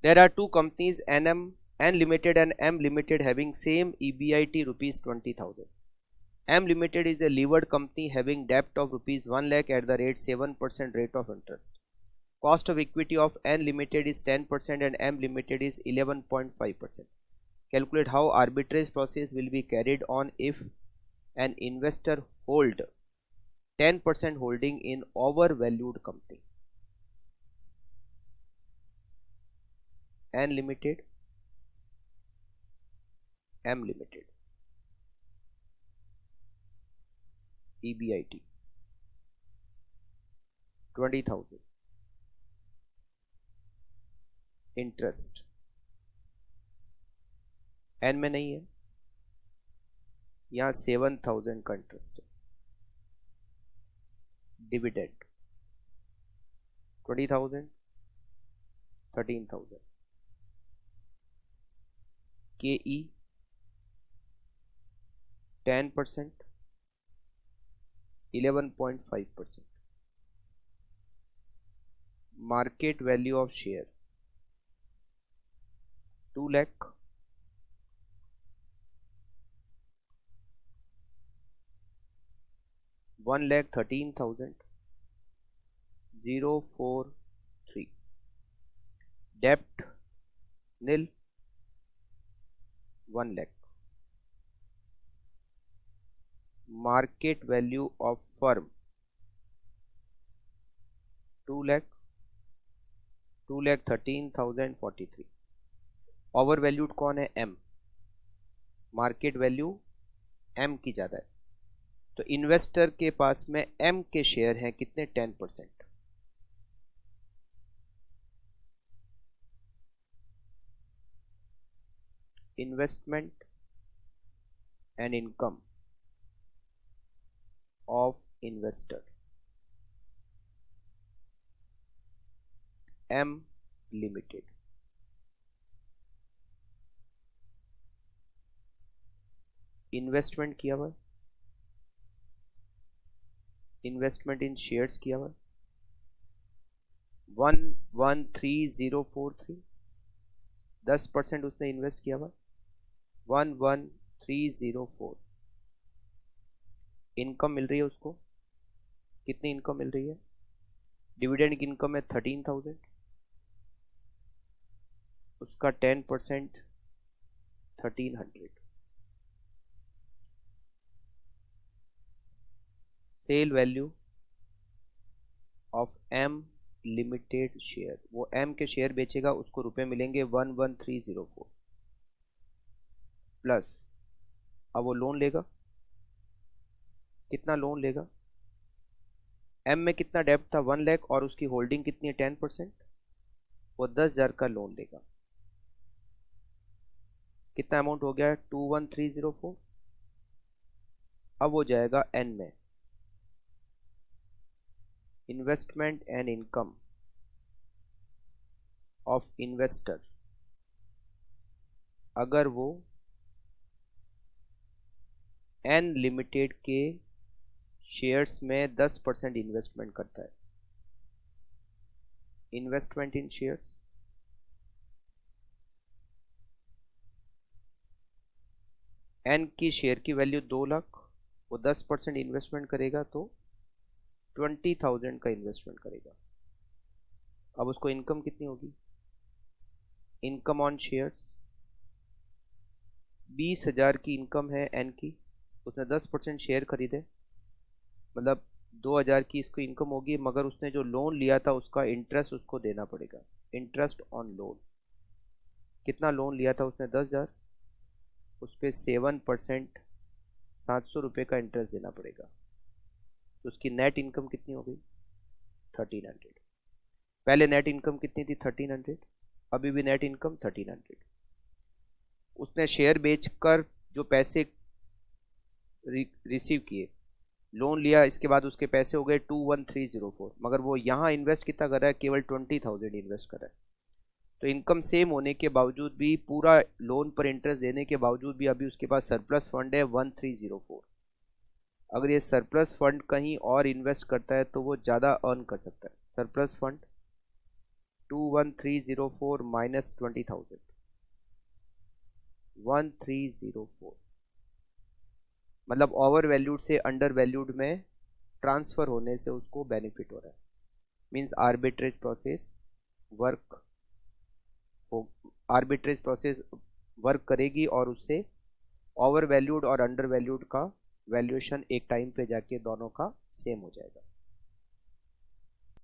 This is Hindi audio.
There are two companies, N Limited and M Limited, having same EBIT rupees 20,000. M Limited is a levered company having debt of rupees 1 lakh at the rate 7% rate of interest. Cost of equity of N Limited is 10% and M Limited is 11.5%. Calculate how arbitrage process will be carried on if an investor hold 10% holding in overvalued company. N Limited, M Limited, EBIT 20,000, interest एन में नहीं है, यहाँ 7,000 का इंटरेस्ट है, dividend 20,000, 13,000, KE 10%, 11.5%, market value of share 2 lakh, 1,13,043, debt nil 1 lakh, market value of firm 2 lakh, 2,13,043. Over valued कौन है? M. मार्केट वैल्यू M की ज़्यादा है, तो इन्वेस्टर के पास में M के शेयर हैं कितने? 10%. Investment and income of investor M limited. Investment किया हुआ, इन्वेस्टमेंट इन शेयर्स किया हुआ 113043, 10% उसने इन्वेस्ट किया हुआ 11,304. इनकम मिल रही है उसको, कितनी इनकम मिल रही है? डिविडेंड की इनकम है 13,000, उसका 10% 1,300. Sale value of M limited share, वो M के शेयर बेचेगा, उसको रुपए मिलेंगे 11,304 प्लस, अब वो लोन लेगा, कितना लोन लेगा? M में कितना डेब्ट था? 1 लाख, और उसकी होल्डिंग कितनी है? 10%, वो 10,000 का लोन लेगा. कितना अमाउंट हो गया? 21,304. अब वो जाएगा N में, investment and income of investor. अगर वो N लिमिटेड के शेयर्स में 10% इन्वेस्टमेंट करता है, इन्वेस्टमेंट इन शेयर्स N की शेयर की वैल्यू 2 लाख, वो 10% इन्वेस्टमेंट करेगा तो 20,000 का इन्वेस्टमेंट करेगा. अब उसको इनकम कितनी होगी? इनकम ऑन शेयर्स 20,000 की इनकम है N की, उसने 10% शेयर खरीदे, मतलब 2,000 की इसको इनकम होगी, मगर उसने जो लोन लिया था उसका इंटरेस्ट उसको देना पड़ेगा. इंटरेस्ट ऑन लोन, कितना लोन लिया था उसने? 10,000, उस पर 7% 700 रुपये का इंटरेस्ट देना पड़ेगा, तो उसकी नेट इनकम कितनी हो गई? 1,300. पहले नेट इनकम कितनी थी? 1,300. अभी भी नेट इनकम 1,300. उसने शेयर बेचकर जो पैसे रिसीव किए, लोन लिया, इसके बाद उसके पैसे हो गए 21,304, मगर वो यहाँ इन्वेस्ट कितना कर रहा है? केवल 20,000 इन्वेस्ट कर रहा है. तो इनकम सेम होने के बावजूद भी, पूरा लोन पर इंटरेस्ट देने के बावजूद भी, अभी उसके पास सरप्लस फंड है 1,304. अगर ये सरप्लस फंड कहीं और इन्वेस्ट करता है तो वो ज़्यादा अर्न कर सकता है. सरप्लस फंड 21304 माइनस 20,000, 1304, मतलब ओवर वैल्यूड से अंडर वैल्यूड में ट्रांसफर होने से उसको बेनिफिट हो रहा है। मींस आर्बिट्रेज प्रोसेस वर्क हो, आर्बिट्रेज प्रोसेस वर्क करेगी और उससे ओवर वैल्यूड और अंडर वैल्यूड का वैल्यूएशन एक टाइम पे जाके दोनों का सेम हो जाएगा।